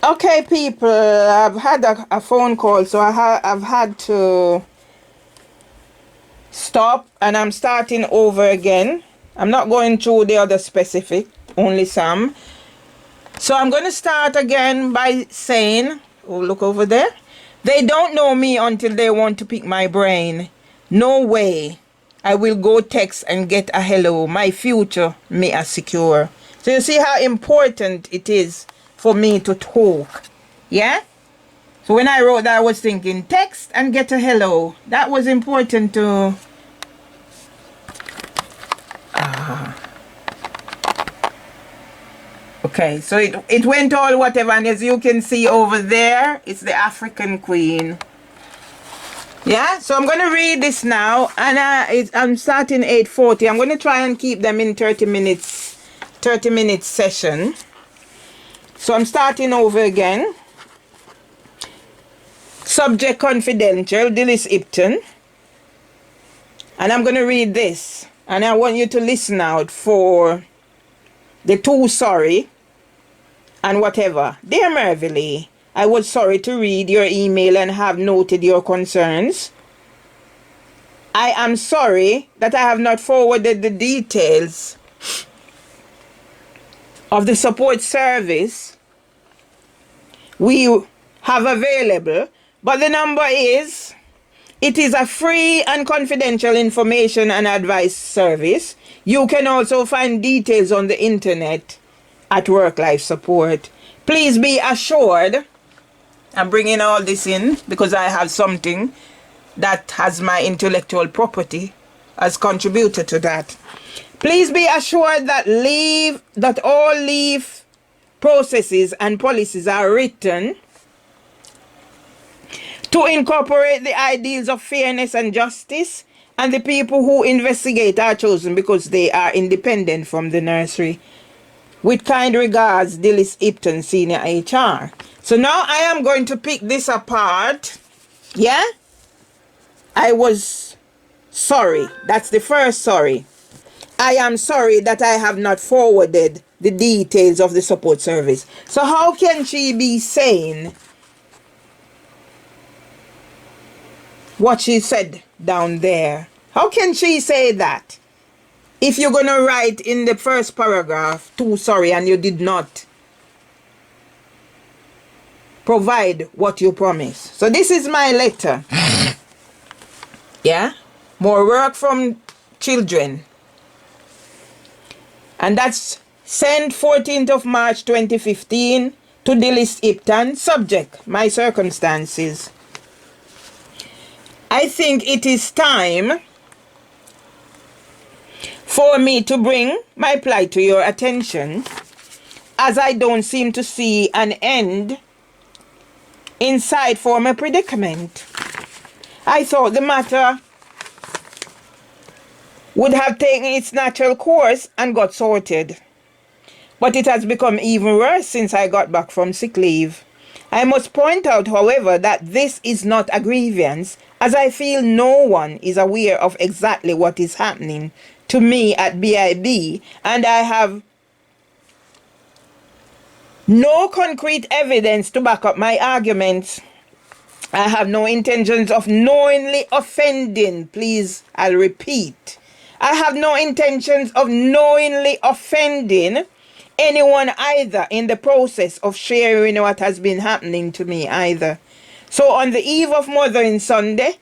Okay, people, I've had a phone call, so I've had to stop, and I'm starting over again. I'm not going through the other specific, only some. So I'm going to start again by saying, oh, look over there. They don't know me until they want to pick my brain. No way. I will go text and get a hello. My future may are secure. So you see how important it is for me to talk. Yeah? So when I wrote that, I was thinking text and get a hello. That was important to... Okay, so it went all whatever, and as you can see over there, it's the African Queen. Yeah, so I'm going to read this now, and I'm starting 8:40. I'm going to try and keep them in 30 minutes session. So I'm starting over again. Subject confidential, Dillis Ipton. And I'm going to read this, and I want you to listen out for the too sorry and whatever. Dear Mervily, I was sorry to read your email and have noted your concerns. I am sorry that I have not forwarded the details of the support service we have available, but the number is, it is a free and confidential information and advice service. You can also find details on the internet at Work Life Support. Please be assured, I'm bringing all this in because I have something that has my intellectual property has contributed to that. Please be assured that all leave processes and policies are written to incorporate the ideals of fairness and justice, and the people who investigate are chosen because they are independent from the nursery. With kind regards, Dillis Ipton, Senior HR. So now I am going to pick this apart. Yeah? I was sorry. That's the first sorry. I am sorry that I have not forwarded the details of the support service. So how can she be saying what she said down there? How can she say that if you're going to write in the first paragraph, too sorry, and you did not provide what you promised? So this is my letter. Yeah? More work from children. And that's sent 14th of March 2015 to Dillis Ipton. Subject, my circumstances. I think it is time for me to bring my plight to your attention, as I don't seem to see an end in sight for my predicament. I thought the matter would have taken its natural course and got sorted, but it has become even worse since I got back from sick leave. I must point out, however, that this is not a grievance, as I feel no one is aware of exactly what is happening to me at BIB, and I have no concrete evidence to back up my arguments. I have no intentions of knowingly offending. Please, I'll repeat. I have no intentions of knowingly offending anyone either in the process of sharing what has been happening to me either. So on the eve of Mothering Sunday,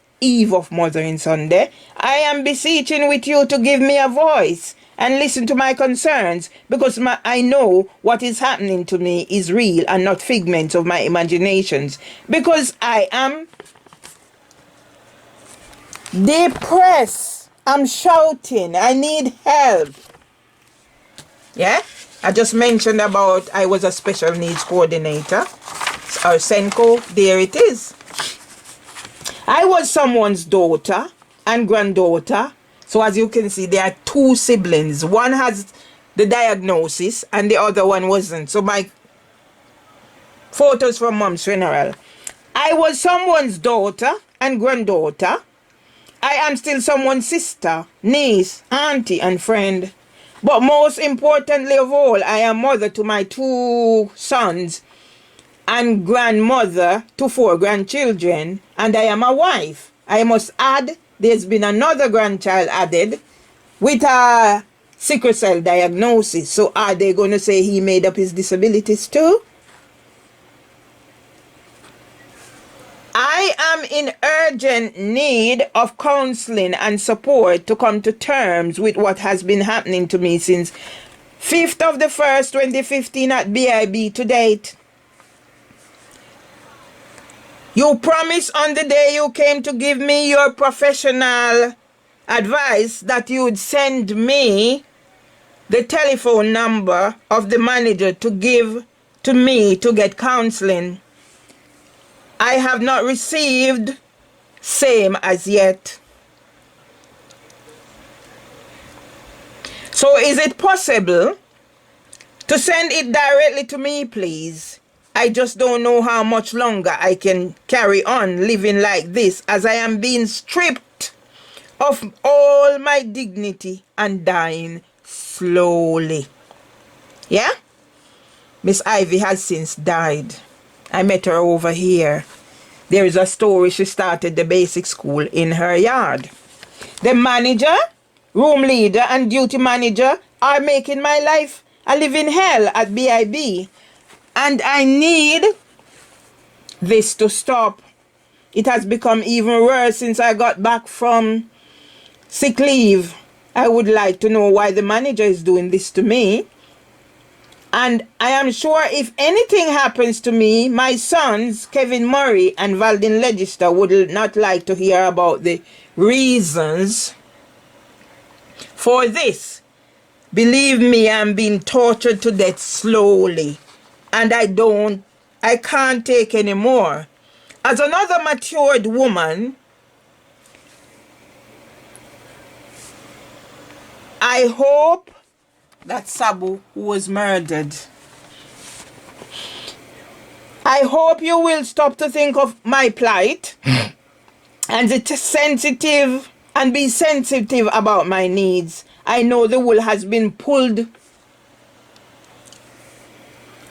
I am beseeching with you to give me a voice and listen to my concerns, because I know what is happening to me is real and not figments of my imaginations, because I am depressed. I'm shouting. I need help. Yeah? I just mentioned about I was a special needs coordinator, or SENCO. There it is. I was someone's daughter and granddaughter. So as you can see, there are two siblings. One has the diagnosis and the other one wasn't. So my photos from mom's funeral. I was someone's daughter and granddaughter. I am still someone's sister, niece, auntie, and friend. But most importantly of all, I am mother to my two sons and grandmother to 4 grandchildren, and I am a wife. I must add, there's been another grandchild added with a sickle cell diagnosis. So are they going to say he made up his disabilities too? I am in urgent need of counseling and support to come to terms with what has been happening to me since 5th of the 1st, 2015 at BIB to date. You promised on the day you came to give me your professional advice that you would send me the telephone number of the manager to give to me to get counseling. I have not received same as yet. So is it possible to send it directly to me, please? I just don't know how much longer I can carry on living like this, as I am being stripped of all my dignity and dying slowly. Yeah? Miss Ivy has since died. I met her over here. There is a story she started the basic school in her yard. The manager, room leader, and duty manager are making my life a living hell at BIB. And I need this to stop. It has become even worse since I got back from sick leave. I would like to know why the manager is doing this to me. And I am sure if anything happens to me, my sons, Kevin Murray and Valdin Legister, would not like to hear about the reasons for this. Believe me, I'm being tortured to death slowly. And I can't take any more. As another matured woman, I hope that Sabu was murdered. I hope you will stop to think of my plight and be sensitive about my needs. I know the wool has been pulled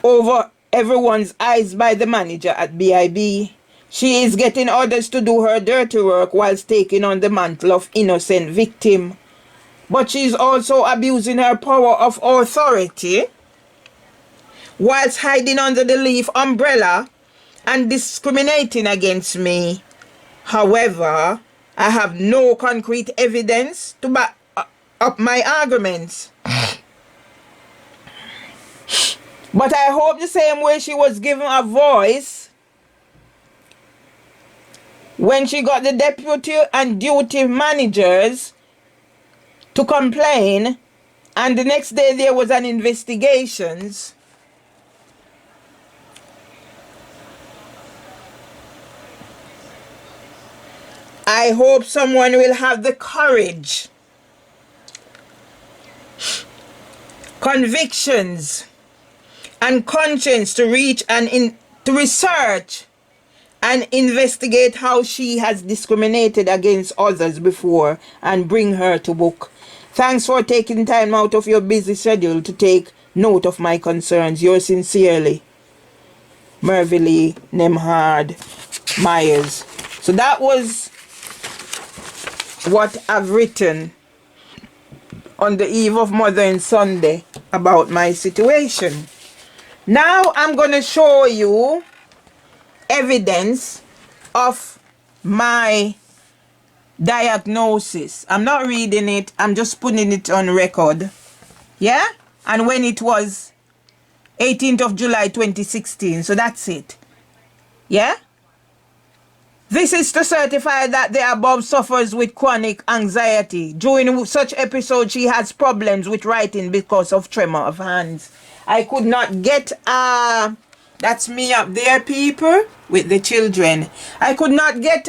over everyone's eyes by the manager at BIB. She is getting orders to do her dirty work whilst taking on the mantle of innocent victim. But she is also abusing her power of authority whilst hiding under the leaf umbrella and discriminating against me. However, I have no concrete evidence to back up my arguments. But I hope the same way she was given a voice when she got the deputy and duty managers to complain, and the next day there was an investigation. I hope someone will have the courage, convictions, and conscience to reach and to research and investigate how she has discriminated against others before and bring her to book. Thanks for taking time out of your busy schedule to take note of my concerns. Yours sincerely, Mervily Nemhard Myers. So that was what I've written on the eve of Mothering Sunday about my situation. Now I'm going to show you evidence of my diagnosis. I'm not reading it, I'm just putting it on record. Yeah? And when it was 18th of July 2016. So that's it. Yeah? This is to certify that the above suffers with chronic anxiety. During such episodes, she has problems with writing because of tremor of hands. I could not get that's me up there, people, with the children. I could not get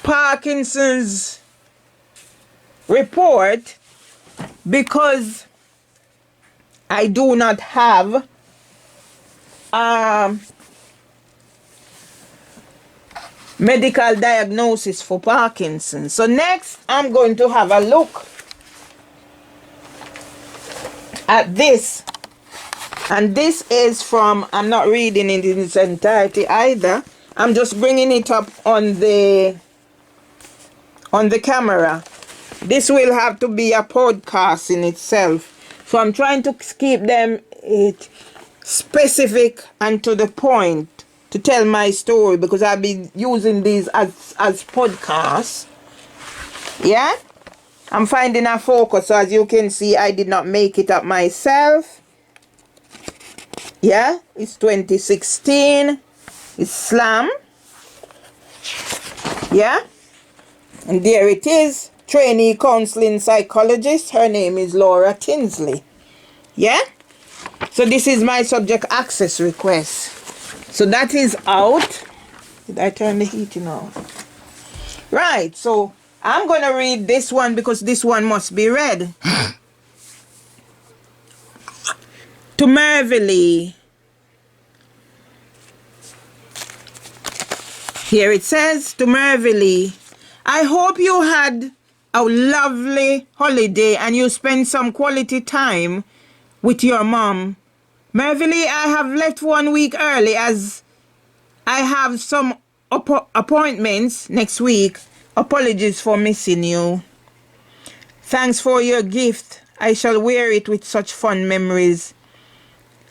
Parkinson's report because I do not have medical diagnosis for Parkinson's. So next, I'm going to have a look at this And this is from, I'm not reading it in its entirety either. I'm just bringing it up on the camera. This will have to be a podcast in itself. So I'm trying to keep them specific and to the point to tell my story, because I've been using these as podcasts. Yeah? I'm finding a focus. So as you can see, I did not make it up myself. Yeah? It's 2016. It's Slam. Yeah? And there it is. Trainee counseling psychologist. Her name is Laura Tinsley. Yeah? So this is my subject access request. So that is out. Did I turn the heating on? Right. So I'm going to read this one because this one must be read. To Mervily. Here it says, to Mervily, I hope you had a lovely holiday and you spent some quality time with your mom. Mervily, I have left 1 week early as I have some appointments next week. Apologies for missing you. Thanks for your gift. I shall wear it with such fond memories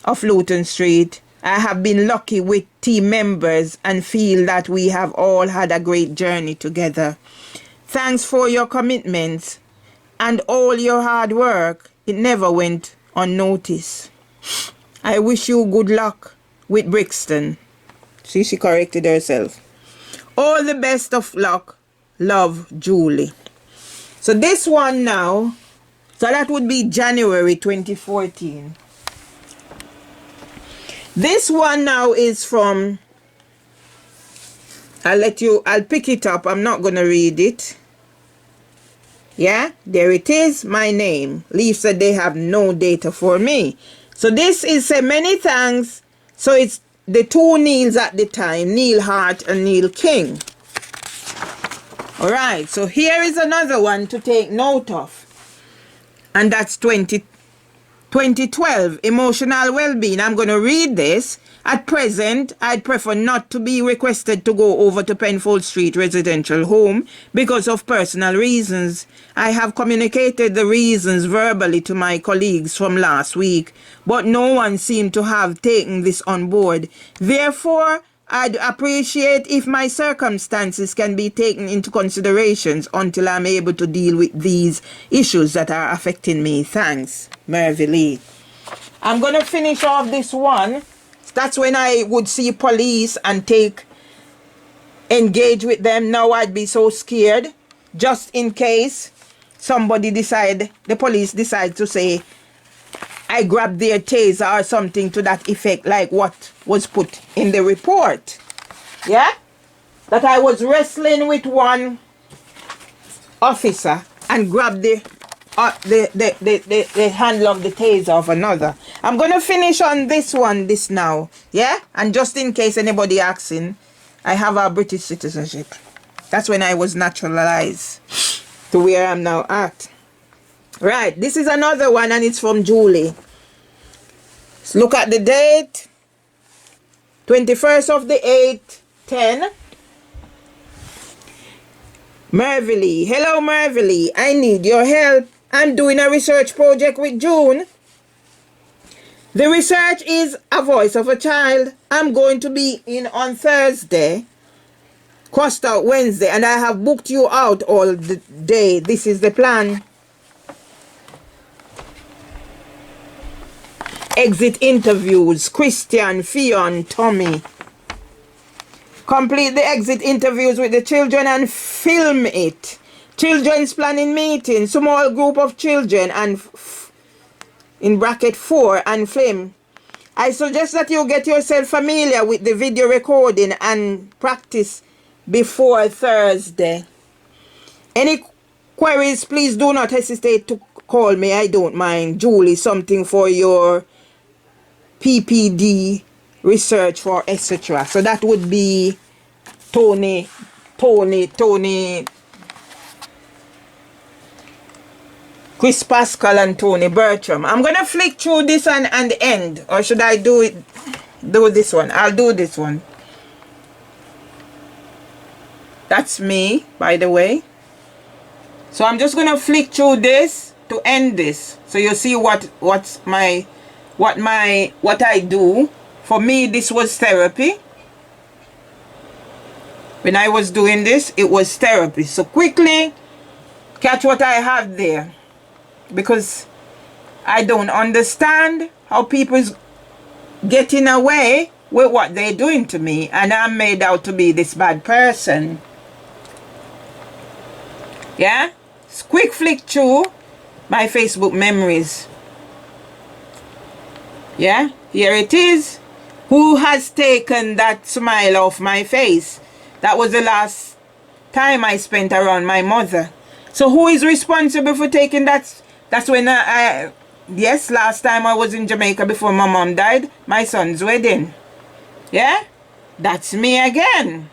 of Luton Street. I have been lucky with team members and feel that we have all had a great journey together. Thanks for your commitments and all your hard work. It never went unnoticed. I wish you good luck with Brixton. See, she corrected herself. All the best of luck. Love, Julie. So this one now, so that would be January 2014. This one now is from, I'll pick it up. I'm not going to read it. Yeah, there it is. My name. Leaf said they have no data for me. So this is many thanks. So it's the two Neils at the time, Neil Hart and Neil King. All right, so here is another one to take note of. And that's 2012, emotional well-being. I'm going to read this. At present, I'd prefer not to be requested to go over to Penfold Street residential home because of personal reasons. I have communicated the reasons verbally to my colleagues from last week, but no one seemed to have taken this on board. Therefore, I'd appreciate if my circumstances can be taken into consideration until I'm able to deal with these issues that are affecting me. Thanks, Mervily. I'm going to finish off this one. That's when I would see police and engage with them. Now I'd be so scared, just in case the police decide to say, I grabbed their taser or something to that effect, like what was put in the report. Yeah? That I was wrestling with one officer and grabbed the handle of the taser of another. I'm going to finish on this now. Yeah? And just in case anybody asking, I have a British citizenship. That's when I was naturalized to where I'm now at. Right, this is another one and it's from Julie. Let's look at the date. 21st of the 8th, 10. Mervily. Hello, Mervily. I need your help. I'm doing a research project with June. The research is A Voice of a Child. I'm going to be in on Thursday, crossed out Wednesday, and I have booked you out all the day. This is the plan. Exit interviews. Christian, Fion, Tommy. Complete the exit interviews with the children and film it. Children's planning meeting. Small group of children and in bracket 4 and film. I suggest that you get yourself familiar with the video recording and practice before Thursday. Any queries, please do not hesitate to call me. I don't mind. Julie, something for your PPD research for etc. So that would be Tony. Chris Pascal and Tony Bertram. I'm gonna flick through this and end, or should I do this one? I'll do this one. That's me, by the way. So I'm just gonna flick through this to end this, so you see what I do. For me, this was therapy. When I was doing this, it was therapy. So quickly catch what I have there, because I don't understand how people's getting away with what they're doing to me, and I'm made out to be this bad person. Yeah? Quick flick through my Facebook memories. Yeah? Here it is. Who has taken that smile off my face? That was the last time I spent around my mother. So who is responsible for taking that? That's when yes, last time I was in Jamaica before my mom died, my son's wedding. Yeah? That's me again.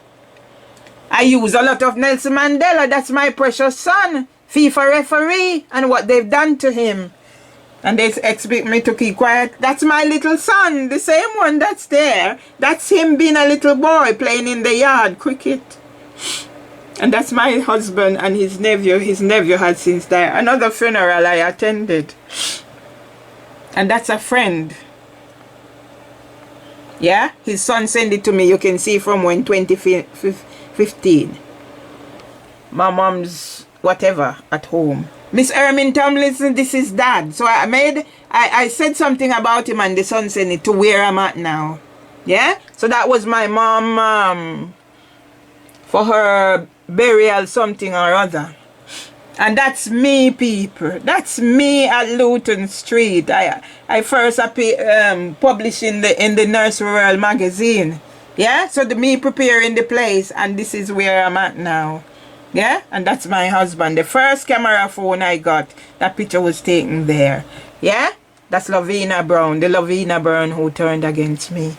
I use a lot of Nelson Mandela. That's my precious son. FIFA referee, and what they've done to him. And they expect me to keep quiet. That's my little son, the same one that's there. That's him being a little boy playing in the yard, cricket. And that's my husband and his nephew. His nephew had since died. Another funeral I attended. And that's a friend. Yeah? His son sent it to me. You can see from when 2015. My mom's whatever at home. Miss Ermin Tomlinson, this is Dad. So I said something about him, and the son sent it to where I'm at now. Yeah? So that was my mom for her burial something or other. And that's me, people. That's me at Luton Street. I first published in the Nursery World magazine. Yeah? So me preparing the place, and this is where I'm at now. Yeah, and that's my husband. The first camera phone I got, that picture was taken there. Yeah, that's Lavina Brown, the Lavina Brown who turned against me.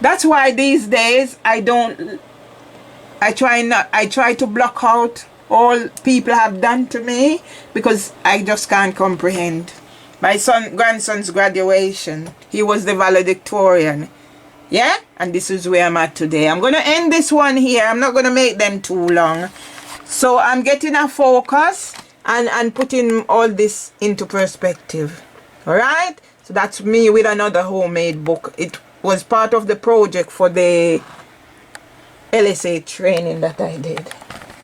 That's why these days I try to block out all people have done to me, because I just can't comprehend. My grandson's graduation, he was the valedictorian. Yeah, and this is where I'm at today. I'm gonna end this one here. I'm not gonna make them too long. So I'm getting a focus and putting all this into perspective. Alright? So that's me with another homemade book. It was part of the project for the LSA training that I did.